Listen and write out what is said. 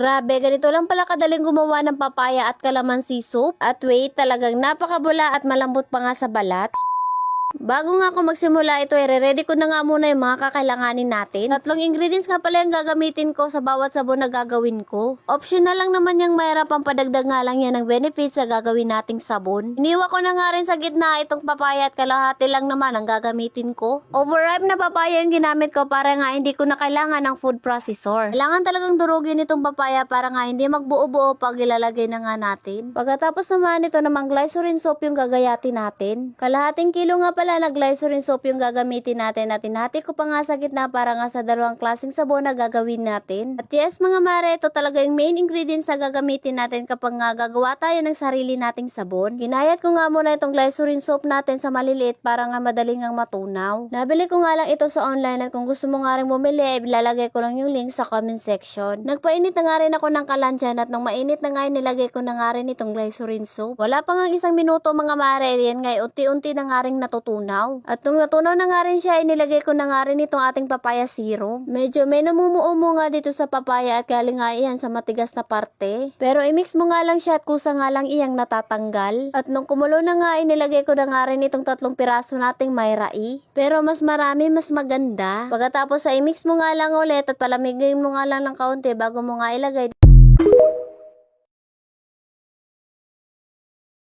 Grabe, ganito lang pala kadaling gumawa ng papaya at kalamansi soup. At wait, talagang napakabula at malambot pa nga sa balat. Bago nga ako magsimula ito, ready ko na nga muna yung mga kakailanganin natin. 3 ingredients nga pala yung gagamitin ko sa bawat sabon na gagawin ko. Optional lang naman yung mayroon pang padagdag nga lang yan ng benefits sa gagawin nating sabon. Iniwa ko na nga rin sa gitna itong papaya at kalahati lang naman ang gagamitin ko. Overripe na papaya yung ginamit ko para nga hindi ko na kailangan ng food processor. Kailangan talagang durugin itong papaya para nga hindi magbuo-buo pag ilalagay na nga natin. Pagkatapos naman ito namang glycerin soap yung gagayatin natin. Kalahating kilo nga pala na glycerin soap yung gagamitin natin at hinati ko pa nga sa gitna para nga sa dalawang klaseng sabon na gagawin natin. At yes mga mare, ito talaga yung main ingredients na gagamitin natin kapag nga gagawa tayo ng sarili nating sabon. Ginayat ko nga muna itong glycerin soap natin sa maliliit para nga madaling ang matunaw. Nabili ko nga lang ito sa online at kung gusto mo nga rin bumili, ilalagay ko lang yung link sa comment section. Nagpainit na nga rin ako ng kalan at nung mainit na nga nilagay ko na nga rin itong glycerin soap. Wala pa nga 1 minuto mga mare, yan nga unti-unti na nga rin natutunaw. At nung natunaw na nga rin siya, inilagay ko na nga rin itong ating papaya syrup. Medyo may namumuo nga dito sa papaya at galing nga iyan sa matigas na parte. Pero i-mix mo nga lang siya at kusa nga lang iyang natatanggal. At nung kumulo na nga, inilagay ko na nga rin itong 3 piraso nating mayrai. Pero mas marami, mas maganda. Pagkatapos ay i-mix mo nga lang ulit at palamigin mo nga lang ng kaunti bago mo nga ilagay